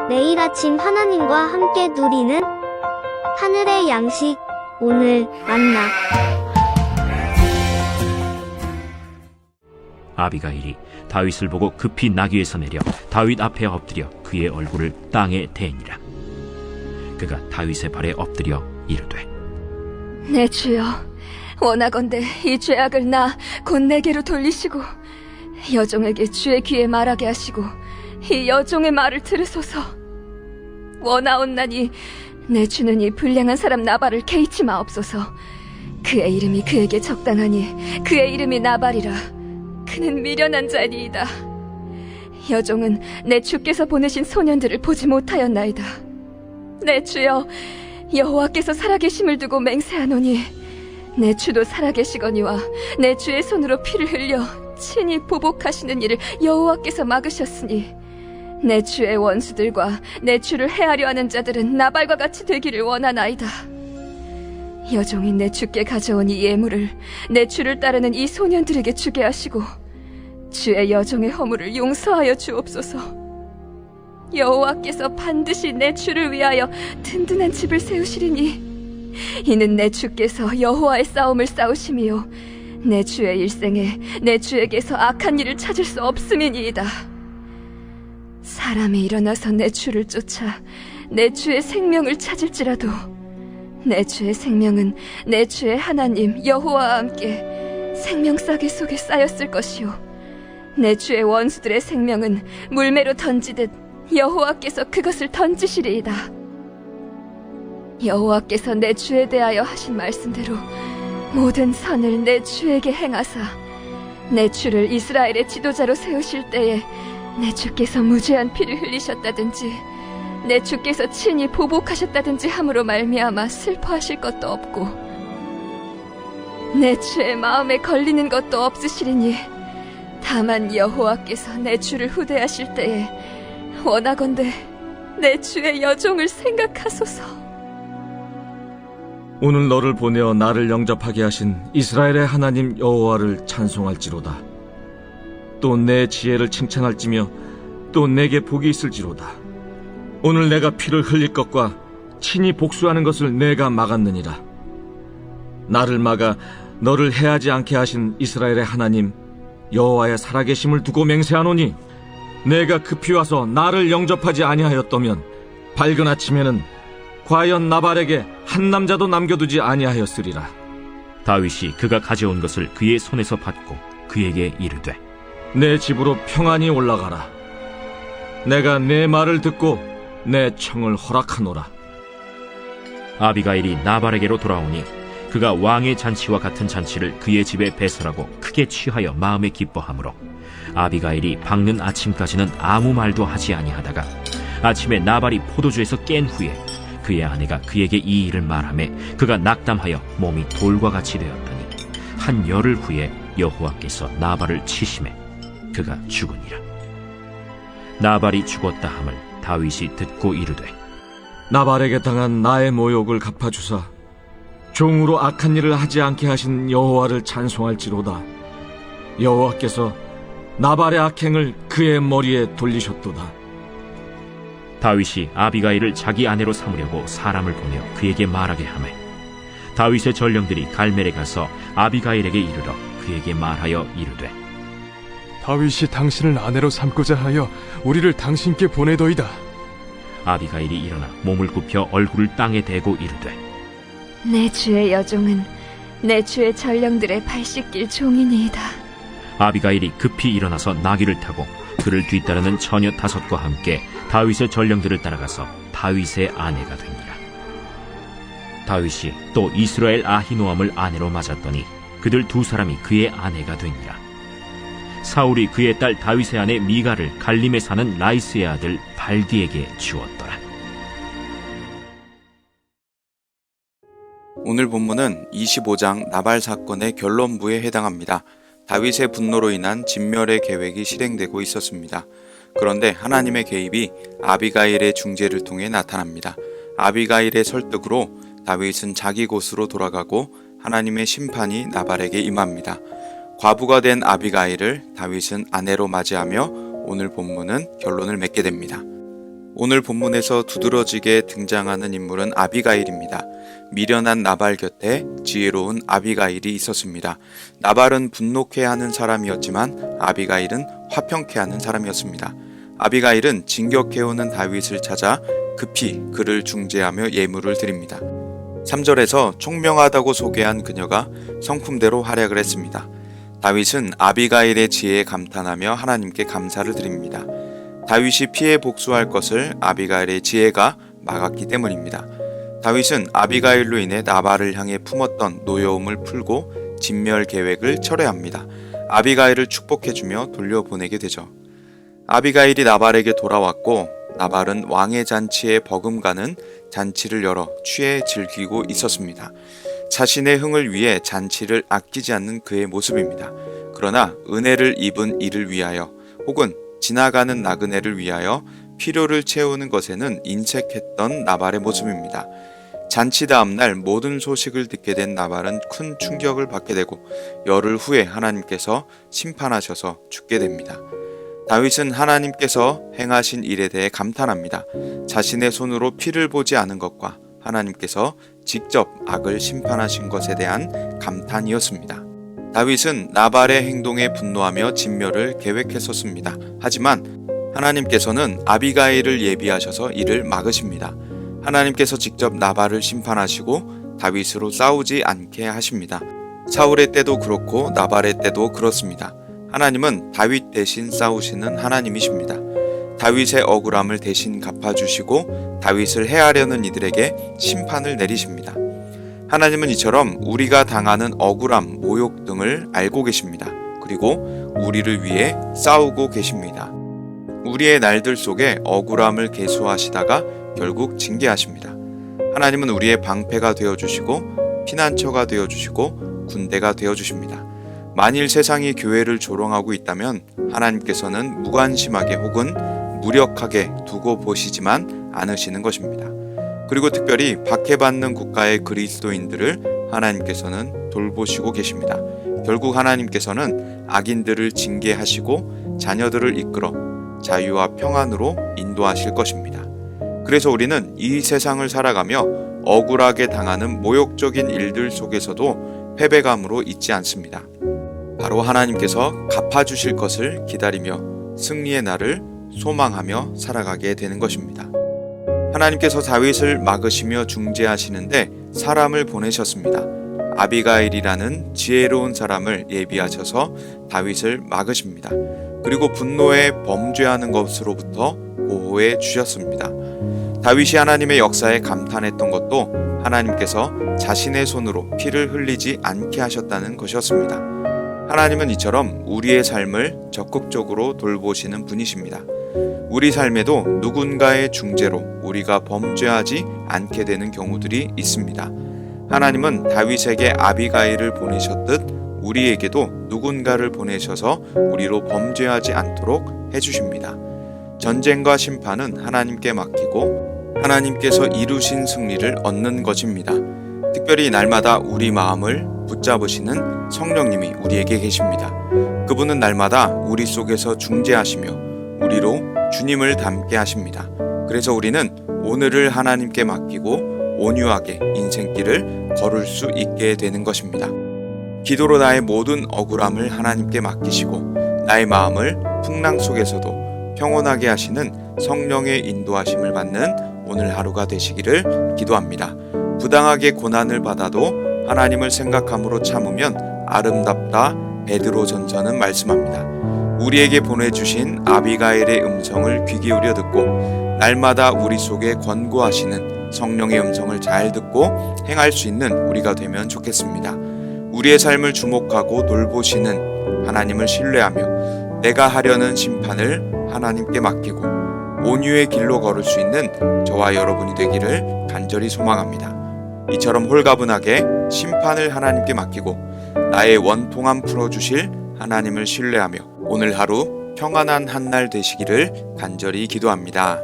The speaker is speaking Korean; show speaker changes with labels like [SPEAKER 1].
[SPEAKER 1] 매일 아침 하나님과 함께 누리는 하늘의 양식, 오늘 만나.
[SPEAKER 2] 아비가일이 다윗을 보고 급히 나귀에서 내려 다윗 앞에 엎드려 그의 얼굴을 땅에 대니라. 그가 다윗의 발에 엎드려 이르되,
[SPEAKER 3] 내 주여, 원하건대 이 죄악을 곧 내게로 돌리시고 여종에게 주의 귀에 말하게 하시고 이 여종의 말을 들으소서. 원하옵나니 내 주는 이 불량한 사람 나발을 개의치 마옵소서. 그의 이름이 그에게 적당하니 그의 이름이 나발이라. 그는 미련한 자니이다. 여종은 내 주께서 보내신 소년들을 보지 못하였나이다. 내 주여, 여호와께서 살아계심을 두고 맹세하노니 내 주도 살아계시거니와 내 주의 손으로 피를 흘려 친히 보복하시는 일을 여호와께서 막으셨으니 내 주의 원수들과 내 주를 해하려 하는 자들은 나발과 같이 되기를 원하나이다. 여종이 내 주께 가져온 이 예물을 내 주를 따르는 이 소년들에게 주게 하시고 주의 여종의 허물을 용서하여 주옵소서. 여호와께서 반드시 내 주를 위하여 든든한 집을 세우시리니 이는 내 주께서 여호와의 싸움을 싸우심이요 내 주의 일생에 내 주에게서 악한 일을 찾을 수 없음이니이다. 사람이 일어나서 내 주를 쫓아 내 주의 생명을 찾을지라도 내 주의 생명은 내 주의 하나님 여호와와 함께 생명싸개 속에 쌓였을 것이요 내 주의 원수들의 생명은 물매로 던지듯 여호와께서 그것을 던지시리이다. 여호와께서 내 주에 대하여 하신 말씀대로 모든 선을 내 주에게 행하사 내 주를 이스라엘의 지도자로 세우실 때에 내 주께서 무죄한 피를 흘리셨다든지 내 주께서 친히 보복하셨다든지 함으로 말미암아 슬퍼하실 것도 없고 내 주의 마음에 걸리는 것도 없으시리니 다만 여호와께서 내 주를 후대하실 때에 원하건대 내 주의 여종을 생각하소서.
[SPEAKER 4] 오늘 너를 보내어 나를 영접하게 하신 이스라엘의 하나님 여호와를 찬송할지로다. 또 내 지혜를 칭찬할지며 또 내게 복이 있을지로다. 오늘 내가 피를 흘릴 것과 친히 복수하는 것을 내가 막았느니라. 나를 막아 너를 해하지 않게 하신 이스라엘의 하나님 여호와의 살아계심을 두고 맹세하노니 내가 급히 와서 나를 영접하지 아니하였더면 밝은 아침에는 과연 나발에게 한 남자도 남겨두지 아니하였으리라.
[SPEAKER 2] 다윗이 그가 가져온 것을 그의 손에서 받고 그에게 이르되,
[SPEAKER 4] 내 집으로 평안히 올라가라. 내가 내 말을 듣고 내 청을 허락하노라.
[SPEAKER 2] 아비가일이 나발에게로 돌아오니 그가 왕의 잔치와 같은 잔치를 그의 집에 배설하고 크게 취하여 마음에 기뻐하므로 아비가일이 밝는 아침까지는 아무 말도 하지 아니하다가 아침에 나발이 포도주에서 깬 후에 그의 아내가 그에게 이 일을 말하매 그가 낙담하여 몸이 돌과 같이 되었더니 한 열흘 후에 여호와께서 나발을 치심해 그가 죽으니라. 나발이 죽었다 함을 다윗이 듣고 이르되,
[SPEAKER 4] 나발에게 당한 나의 모욕을 갚아주사 종으로 악한 일을 하지 않게 하신 여호와를 찬송할지로다. 여호와께서 나발의 악행을 그의 머리에 돌리셨도다.
[SPEAKER 2] 다윗이 아비가일을 자기 아내로 삼으려고 사람을 보내어 그에게 말하게 하매 다윗의 전령들이 갈멜에 가서 아비가일에게 이르러 그에게 말하여 이르되,
[SPEAKER 5] 다윗이 당신을 아내로 삼고자 하여 우리를 당신께 보내더이다.
[SPEAKER 2] 아비가일이 일어나 몸을 굽혀 얼굴을 땅에 대고 이르되,
[SPEAKER 3] 내 주의 여종은 내 주의 전령들의 발 씻길 종이니이다.
[SPEAKER 2] 아비가일이 급히 일어나서 나귀를 타고 그를 뒤따르는 처녀 5과 함께 다윗의 전령들을 따라가서 다윗의 아내가 되니라. 다윗이 또 이스라엘 아히노암을 아내로 맞았더니 그들 2사람이 그의 아내가 되니라. 사울이 그의 딸 다윗의 아내 미가를 갈림에 사는 라이스의 아들 발디에게 주었더라.
[SPEAKER 6] 오늘 본문은 25장 나발 사건의 결론부에 해당합니다. 다윗의 분노로 인한 진멸의 계획이 실행되고 있었습니다. 그런데 하나님의 개입이 아비가일의 중재를 통해 나타납니다. 아비가일의 설득으로 다윗은 자기 곳으로 돌아가고 하나님의 심판이 나발에게 임합니다. 과부가 된 아비가일을 다윗은 아내로 맞이하며 오늘 본문은 결론을 맺게 됩니다. 오늘 본문에서 두드러지게 등장하는 인물은 아비가일입니다. 미련한 나발 곁에 지혜로운 아비가일이 있었습니다. 나발은 분노케 하는 사람이었지만 아비가일은 화평케 하는 사람이었습니다. 아비가일은 진격해오는 다윗을 찾아 급히 그를 중재하며 예물을 드립니다. 3절에서 총명하다고 소개한 그녀가 성품대로 활약을 했습니다. 다윗은 아비가일의 지혜에 감탄하며 하나님께 감사를 드립니다. 다윗이 피해 복수할 것을 아비가일의 지혜가 막았기 때문입니다. 다윗은 아비가일로 인해 나발을 향해 품었던 노여움을 풀고 진멸 계획을 철회합니다. 아비가일을 축복해주며 돌려보내게 되죠. 아비가일이 나발에게 돌아왔고 나발은 왕의 잔치에 버금가는 잔치를 열어 취해 즐기고 있었습니다. 자신의 흥을 위해 잔치를 아끼지 않는 그의 모습입니다. 그러나 은혜를 입은 이를 위하여 혹은 지나가는 나그네를 위하여 필요를 채우는 것에는 인색했던 나발의 모습입니다. 잔치 다음 날 모든 소식을 듣게 된 나발은 큰 충격을 받게 되고 열흘 후에 하나님께서 심판하셔서 죽게 됩니다. 다윗은 하나님께서 행하신 일에 대해 감탄합니다. 자신의 손으로 피를 보지 않은 것과 하나님께서 직접 악을 심판하신 것에 대한 감탄이었습니다. 다윗은 나발의 행동에 분노하며 진멸을 계획했었습니다. 하지만 하나님께서는 아비가일을 예비하셔서 이를 막으십니다. 하나님께서 직접 나발을 심판하시고 다윗으로 싸우지 않게 하십니다. 사울의 때도 그렇고 나발의 때도 그렇습니다. 하나님은 다윗 대신 싸우시는 하나님이십니다. 다윗의 억울함을 대신 갚아주시고 다윗을 해하려는 이들에게 심판을 내리십니다. 하나님은 이처럼 우리가 당하는 억울함, 모욕 등을 알고 계십니다. 그리고 우리를 위해 싸우고 계십니다. 우리의 날들 속에 억울함을 계수하시다가 결국 징계하십니다. 하나님은 우리의 방패가 되어주시고 피난처가 되어주시고 군대가 되어주십니다. 만일 세상이 교회를 조롱하고 있다면 하나님께서는 무관심하게 혹은 무력하게 두고 보시지만 않으시는 것입니다. 그리고 특별히 박해받는 국가의 그리스도인들을 하나님께서는 돌보시고 계십니다. 결국 하나님께서는 악인들을 징계하시고 자녀들을 이끌어 자유와 평안으로 인도하실 것입니다. 그래서 우리는 이 세상을 살아가며 억울하게 당하는 모욕적인 일들 속에서도 패배감으로 있지 않습니다. 바로 하나님께서 갚아주실 것을 기다리며 승리의 날을 소망하며 살아가게 되는 것입니다. 하나님께서 다윗을 막으시며 중재하시는데 사람을 보내셨습니다. 아비가일이라는 지혜로운 사람을 예비하셔서 다윗을 막으십니다. 그리고 분노에 범죄하는 것으로부터 보호해 주셨습니다. 다윗이 하나님의 역사에 감탄했던 것도 하나님께서 자신의 손으로 피를 흘리지 않게 하셨다는 것이었습니다. 하나님은 이처럼 우리의 삶을 적극적으로 돌보시는 분이십니다. 우리 삶에도 누군가의 중재로 우리가 범죄하지 않게 되는 경우들이 있습니다. 하나님은 다윗에게 아비가일을 보내셨듯 우리에게도 누군가를 보내셔서 우리로 범죄하지 않도록 해주십니다. 전쟁과 심판은 하나님께 맡기고 하나님께서 이루신 승리를 얻는 것입니다. 특별히 날마다 우리 마음을 붙잡으시는 성령님이 우리에게 계십니다. 그분은 날마다 우리 속에서 중재하시며 우리로 주님을 닮게 하십니다. 그래서 우리는 오늘을 하나님께 맡기고 온유하게 인생길을 걸을 수 있게 되는 것입니다. 기도로 나의 모든 억울함을 하나님께 맡기시고 나의 마음을 풍랑 속에서도 평온하게 하시는 성령의 인도하심을 받는 오늘 하루가 되시기를 기도합니다. 부당하게 고난을 받아도 하나님을 생각함으로 참으면 아름답다. 베드로 전서는 말씀합니다. 우리에게 보내주신 아비가일의 음성을 귀 기울여 듣고 날마다 우리 속에 권고하시는 성령의 음성을 잘 듣고 행할 수 있는 우리가 되면 좋겠습니다. 우리의 삶을 주목하고 돌보시는 하나님을 신뢰하며 내가 하려는 심판을 하나님께 맡기고 온유의 길로 걸을 수 있는 저와 여러분이 되기를 간절히 소망합니다. 이처럼 홀가분하게 심판을 하나님께 맡기고 나의 원통함 풀어주실 하나님을 신뢰하며 오늘 하루 평안한 한 날 되시기를 간절히 기도합니다.